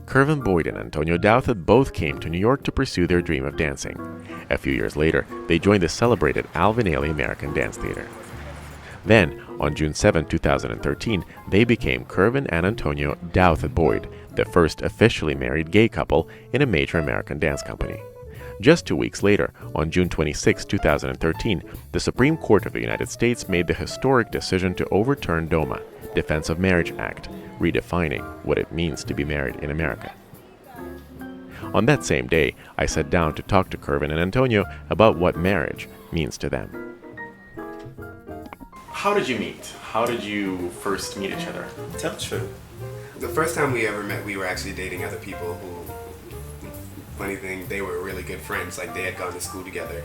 Kervin Boyd and Antonio Douthit both came to New York to pursue their dream of dancing. A few years later, they joined the celebrated Alvin Ailey American Dance Theater. Then, on June 7, 2013, they became Kervin and Antonio Douthit Boyd, the first officially married gay couple in a major American dance company. Just 2 weeks later, on June 26, 2013, the Supreme Court of the United States made the historic decision to overturn DOMA, Defense of Marriage Act, redefining what it means to be married in America. On that same day, I sat down to talk to Kervin and Antonio about what marriage means to them. How did you meet? How did you first meet each other? Tell the truth. The first time we ever met, we were actually dating other people who, funny thing, they were really good friends. Like, they had gone to school together.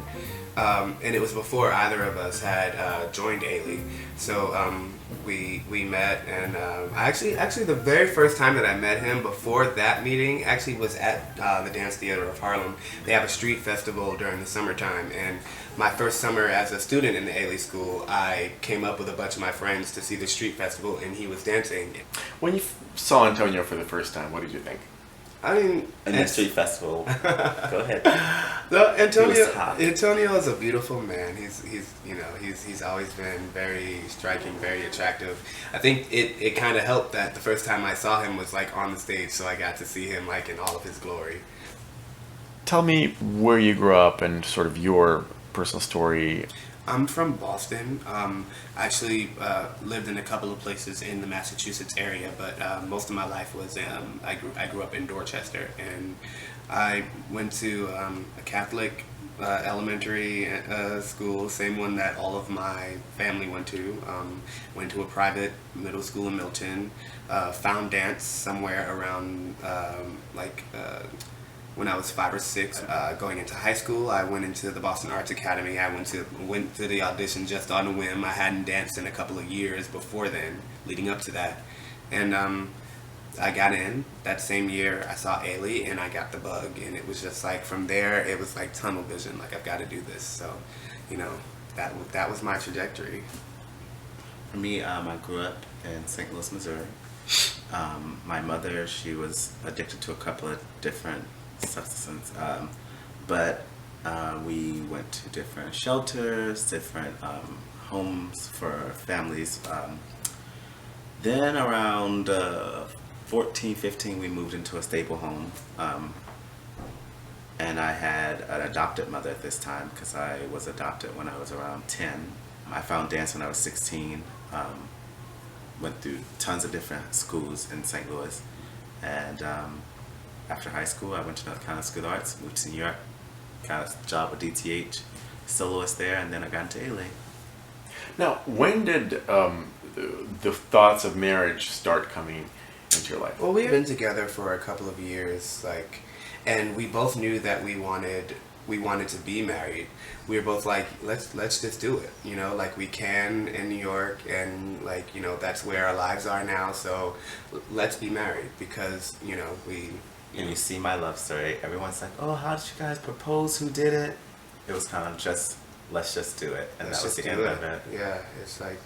And it was before either of us had joined Ailey. So we met, and actually the very first time that I met him before that meeting actually was at the Dance Theater of Harlem. They have a street festival during the summertime, and my first summer as a student in the Ailey School, I came up with a bunch of my friends to see the street festival, and he was dancing. When you saw Antonio for the first time, what did you think? I mean, In the street festival. Go ahead. No, He was hot. Antonio is a beautiful man. He's always been very striking, very attractive. I think it kind of helped that the first time I saw him was like on the stage, so I got to see him like in all of his glory. Tell me where you grew up and sort of your personal story. I'm from Boston. Actually lived in a couple of places in the Massachusetts area, but most of my life was I grew up in Dorchester, and I went to a Catholic elementary school, same one that all of my family went to. Went to a private middle school in Milton. Found dance somewhere around when I was 5 or 6, going into high school. I went into the Boston Arts Academy. I went to the audition just on a whim. I hadn't danced in a couple of years before then, leading up to that. And I got in. That same year I saw Ailey and I got the bug, and it was just like, from there it was like tunnel vision, like I've got to do this. So, that was my trajectory. For me, I grew up in St. Louis, Missouri. My mother, she was addicted to a couple of different substances, but we went to different shelters, different homes for families. Then around 14, 15, we moved into a stable home, and I had an adopted mother at this time because I was adopted when I was around 10. I found dance when I was 16. Went through tons of different schools in St. Louis, and after high school I went to North Carolina School of Arts, moved to New York, got a job with DTH, soloist there, and then I got into Ailey. Now, when did the thoughts of marriage start coming into your life? Well, we've been together for a couple of years, and we both knew that we wanted to be married. We were both like, let's just do it, like we can in New York, and that's where our lives are now, so let's be married, because And you see my love story, everyone's like, oh, how did you guys propose, who did it? It was kind of just, let's just do it, and that was the end of it. Yeah, it's like,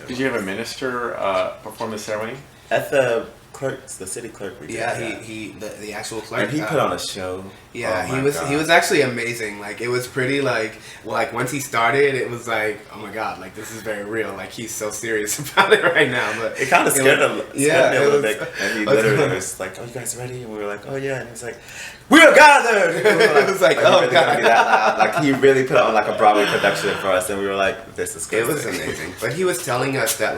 Did you have a minister perform the ceremony? At the clerks, the city clerk. We did Yeah, that. the actual clerk. And he put on a show. Yeah, Oh my God. he was actually amazing. Like, it was pretty like once he started, it was like, oh my God, like this is very real. Like, he's so serious about it right now. But It kind of scared me a little bit. And he literally was was like, "Oh, you guys ready?" And we were like, "Oh yeah." And he was like, "We're gathered." And we were It was like, oh, really God. gonna be that? Like, he really put on like a Broadway production for us, and we were like, "This is crazy." It was amazing. But he was telling us that,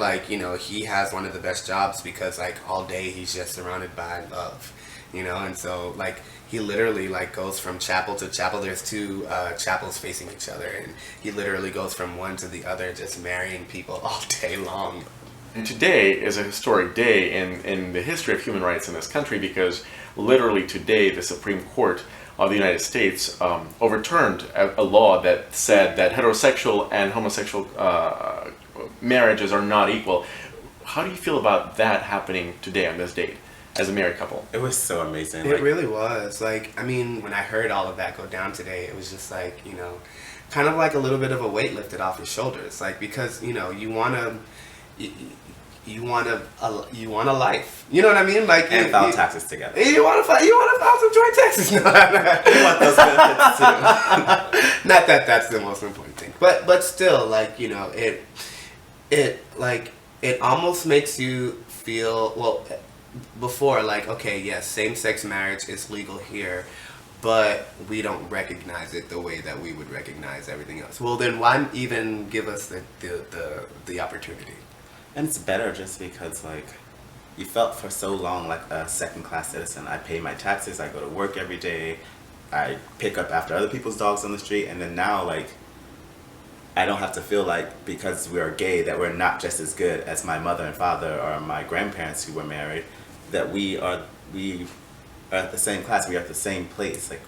he has one of the best jobs because, all day he's just surrounded by love, and so, he literally, goes from chapel to chapel. There's two chapels facing each other, and he literally goes from one to the other, just marrying people all day long. And today is a historic day in the history of human rights in this country, because literally today the Supreme Court of the United States overturned a law that said that heterosexual and homosexual marriages are not equal. How do you feel about that happening today on this date as a married couple? It was so amazing. It really was. When I heard all of that go down today, it was just kind of like a little bit of a weight lifted off your shoulders. Because, you want to... you want a life. You know what I mean? Like, And file taxes together. You want to file some joint taxes. No, You want those benefits too. not that that's the most important thing, but still, like, you know, it almost makes you feel, well, before, like, okay, yes, same-sex marriage is legal here, but we don't recognize it the way that we would recognize everything else. Well, then why even give us the opportunity? And it's better just because, like, you felt for so long like a second-class citizen. I pay my taxes, I go to work every day, I pick up after other people's dogs on the street, and then now, like, I don't have to feel like because we are gay that we're not just as good as my mother and father or my grandparents who were married, that we are at the same class, we are at the same place, like,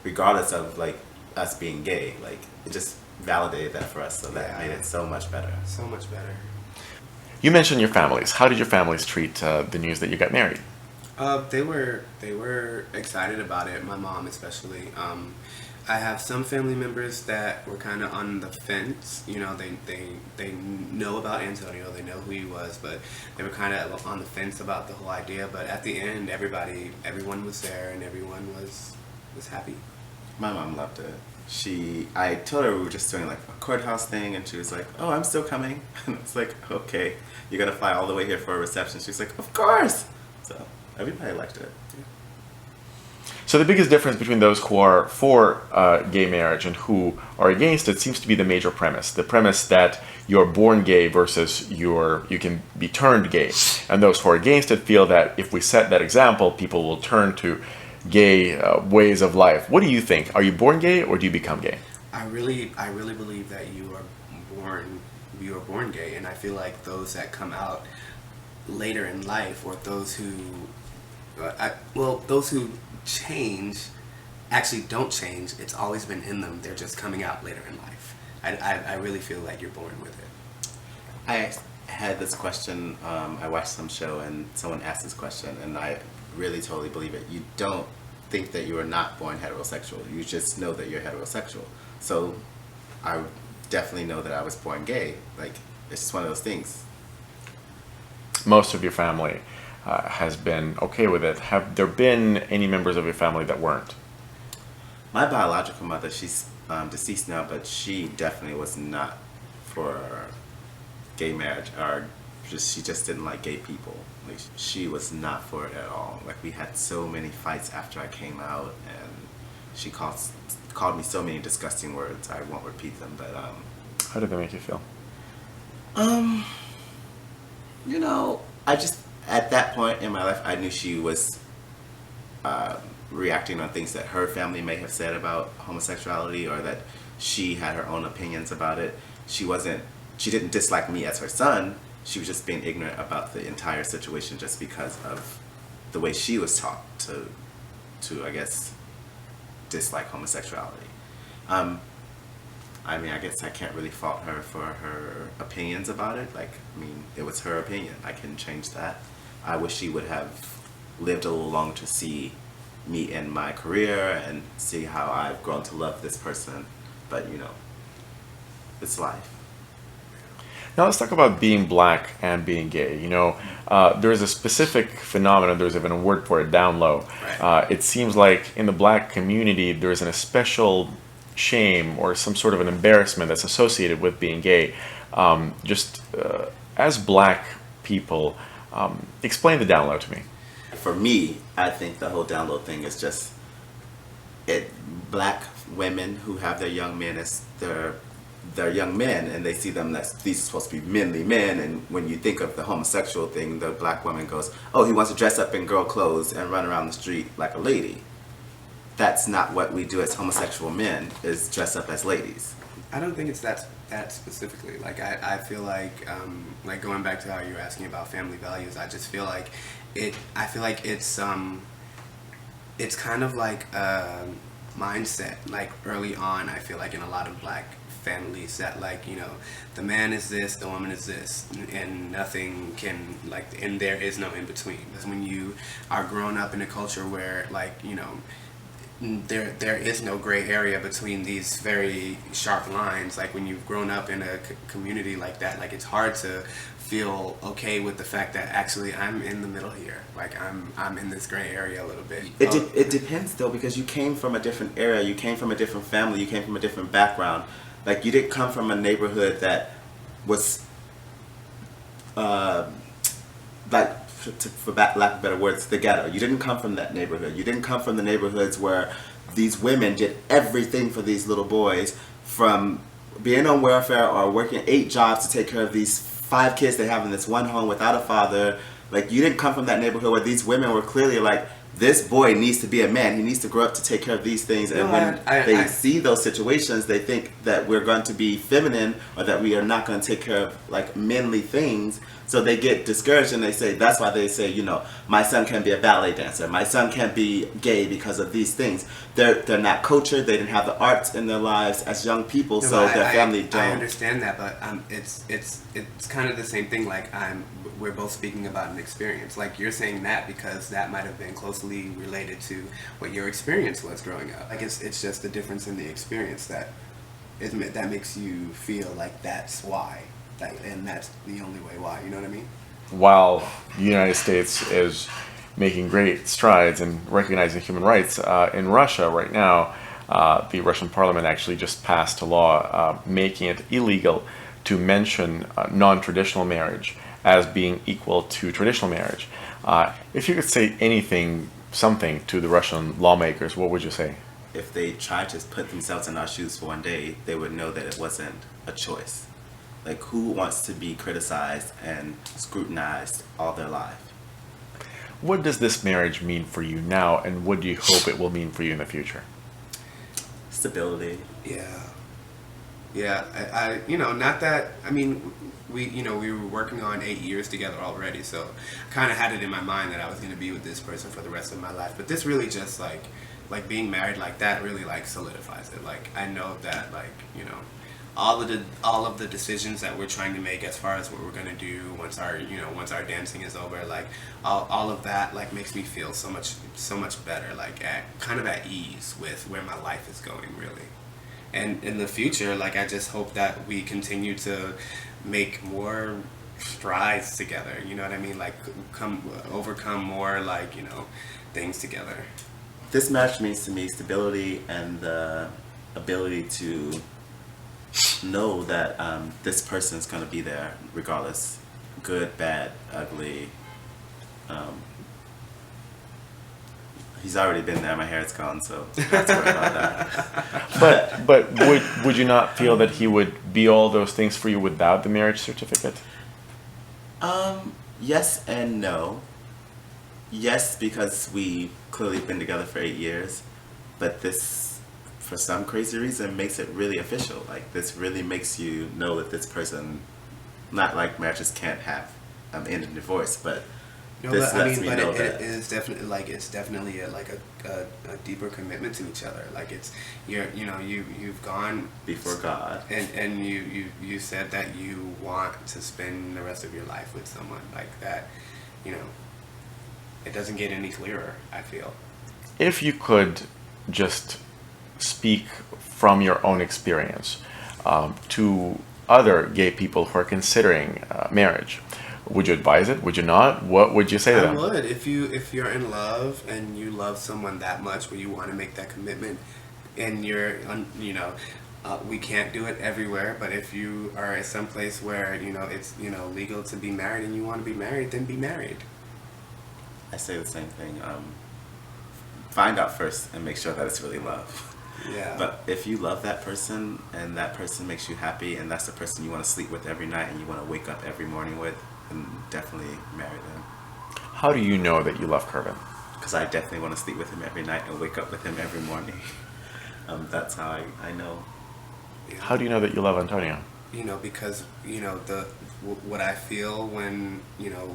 regardless of, like, us being gay. Like, it just validated that for us, so that made it so much better. So much better. You mentioned your families. How did your families treat the news that you got married? They were excited about it. My mom especially. I have some family members that were kind of on the fence. You know, they know about Antonio. They know who he was, but they were kind of on the fence about the whole idea. But at the end, everyone was there, and everyone was happy. My mom loved it. I told her we were just doing like a courthouse thing, and she was like, "Oh, I'm still coming." And it's like, "Okay, you gotta fly all the way here for a reception." She's like, "Of course." So everybody liked it. So the biggest difference between those who are for gay marriage and who are against it seems to be the major premise. The premise that you're born gay versus you can be turned gay. And those who are against it feel that if we set that example, people will turn to gay ways of life. What do you think? Are you born gay or do you become gay? I really believe that you are born gay, and I feel like those that come out later in life, or those who change actually don't change. It's always been in them. They're just coming out later in life. I really feel like you're born with it. I had this question, I watched some show and someone asked this question, and I really totally believe it. You don't think that you are not born heterosexual. You just know that you're heterosexual. So I definitely know that I was born gay. Like, it's just one of those things. Most of your family has been okay with it. Have there been any members of your family that weren't? My biological mother, she's deceased now, but she definitely was not for gay marriage, or she just didn't like gay people. Like, she was not for it at all. Like, we had so many fights after I came out, and she called me so many disgusting words. I won't repeat them, but How did that make you feel? you know, I just, at that point in my life, I knew she was reacting on things that her family may have said about homosexuality, or that she had her own opinions about it. She didn't dislike me as her son. She was just being ignorant about the entire situation just because of the way she was taught to I guess, dislike homosexuality. I mean, I guess I can't really fault her for her opinions about it. Like, I mean, it was her opinion. I couldn't change that. I wish she would have lived a little longer to see me in my career and see how I've grown to love this person. But, you know, it's life. Now let's talk about being black and being gay. You know, there's a specific phenomenon, there's even a word for it, down low. Right. It seems like in the black community there's a special shame or some sort of an embarrassment that's associated with being gay. As black people, explain the down low to me. For me, I think the whole down low thing is just black women who have their young men as their young men, and they see them as these are supposed to be manly men, and when you think of the homosexual thing, the black woman goes, "Oh, he wants to dress up in girl clothes and run around the street like a lady." That's not what we do as homosexual men, is dress up as ladies. I don't think it's that specifically. Like, I feel like going back to how you were asking about family values, I just feel like it's kind of like a mindset, like early on, I feel like in a lot of black families, that, like, you know, the man is this, the woman is this, and nothing can, like, and there is no in between. Because when you are grown up in a culture where, like, you know, there is no gray area between these very sharp lines. Like when you've grown up in a community like that, like it's hard to feel okay with the fact that actually I'm in the middle here. Like I'm in this gray area a little bit. It depends though, because you came from a different area, you came from a different family, you came from a different background. Like you didn't come from a neighborhood that was like, for lack of better words, the ghetto. You didn't come from that neighborhood. You didn't come from the neighborhoods where these women did everything for these little boys, from being on welfare or working 8 jobs to take care of these 5 kids they have in this one home without a father. Like, you didn't come from that neighborhood where these women were clearly like, this boy needs to be a man. He needs to grow up to take care of these things. And when they see those situations, they think that we're going to be feminine, or that we are not going to take care of like manly things. So they get discouraged, and they say, that's why they say, you know, my son can't be a ballet dancer. My son can't be gay because of these things. They're not cultured. They didn't have the arts in their lives as young people, so their family don't. I understand that, but it's kind of the same thing. Like we're both speaking about an experience. Like you're saying that because that might have been closely related to what your experience was growing up. Like it's just the difference in the experience that makes you feel like that's why. Like, and that's the only way why, you know what I mean? While the United States is making great strides in recognizing human rights, in Russia right now, the Russian parliament actually just passed a law making it illegal to mention non-traditional marriage as being equal to traditional marriage. If you could say something to the Russian lawmakers, what would you say? If they tried to put themselves in our shoes for one day, they would know that it wasn't a choice. Like, who wants to be criticized and scrutinized all their life? What does this marriage mean for you now, and what do you hope it will mean for you in the future? Stability. Yeah, I not that, I mean, we were working on 8 years together already, so I kind of had it in my mind that I was going to be with this person for the rest of my life. But this really just like being married like that really like solidifies it. Like I know that, like, you know, all of the decisions that we're trying to make as far as what we're gonna do once our dancing is over, like all of that like makes me feel so much better, like kind of at ease with where my life is going, really. And in the future, like I just hope that we continue to make more strides together, you know what I mean, like overcome more, like, you know, things together. This marriage means to me stability and the ability to know that this person is going to be there regardless, good, bad, ugly. He's already been there. My hair's gone, so not to worry about that. But would you not feel that he would be all those things for you without the marriage certificate? Yes and no. Yes, because we've clearly been together for 8 years, but this, for some crazy reason, makes it really official. Like, this really makes you know that this person, not like marriages can't have end in divorce, but this lets me know that it is definitely like a deeper commitment to each other. Like you've gone before God, and you said that you want to spend the rest of your life with someone like that. You know, it doesn't get any clearer, I feel. If you could just speak from your own experience to other gay people who are considering marriage, would you advise it? Would you not? What would you say to them? I would. If you're in love and you love someone that much where you want to make that commitment, and we can't do it everywhere, but if you are at some place where it's legal to be married and you want to be married, then be married. I say the same thing. Find out first and make sure that it's really love. Yeah. But if you love that person and that person makes you happy and that's the person you want to sleep with every night and you want to wake up every morning with, then definitely marry them. How do you know that you love Kervin? Because I definitely want to sleep with him every night and wake up with him every morning. That's how I know. How do you know that you love Antonio? Because what I feel when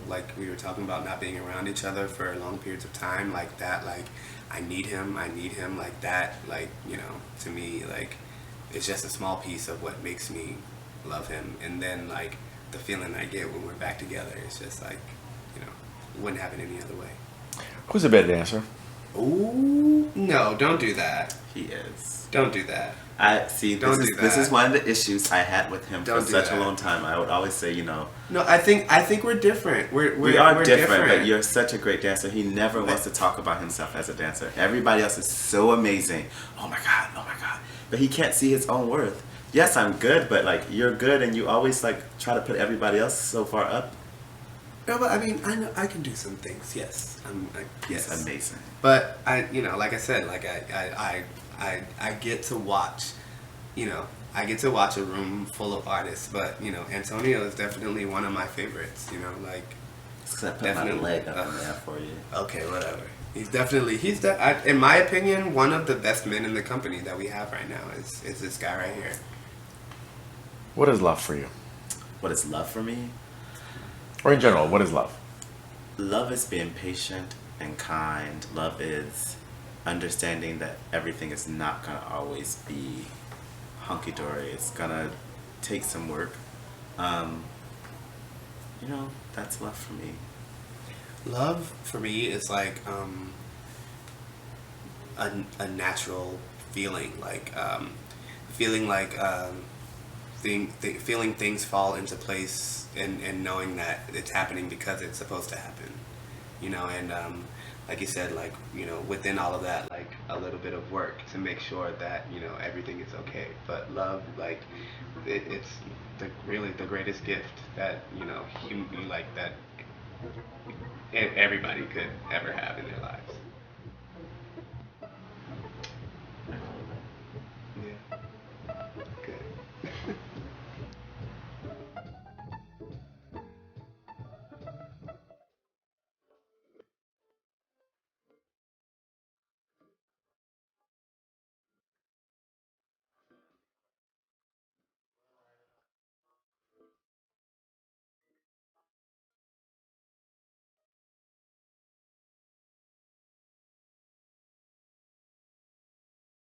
like we were talking about not being around each other for long periods of time, like that, like I need him like that, like to me, like it's just a small piece of what makes me love him. And then like the feeling I get when we're back together is just like wouldn't happen any other way. Who's a better dancer? Ooh, no, don't do that. He is. Don't do that. I see. Don't do This that. is one of the issues I had with him Don't for do such a that. long time. I would always say, you know, No, I think we're different. we are different, but you're such a great dancer. He never wants to talk about himself as a dancer. Everybody else is so amazing. Oh my God, oh my God. But he can't see his own worth. Yes, I'm good, but like you're good, and you always like try to put everybody else so far up. No, but I mean, I know I can do some things. Yes, He's yes, amazing. But like I said, like I get to watch, I get to watch a room full of artists. But Antonio is definitely one of my favorites. Like Except put my leg up in there for you. okay, whatever. In my opinion, one of the best men in the company that we have right now is this guy right here. What is love for you? What is love for me? Or in general, what is love? Love is being patient and kind. Love is understanding that everything is not going to always be hunky-dory. It's going to take some work. That's love for me. Love for me is like a natural feeling, feeling like feeling things fall into place and knowing that it's happening because it's supposed to happen, and like you said, within all of that, like a little bit of work to make sure that everything is okay. But love, like it's really the greatest gift that that everybody could ever have in their lives.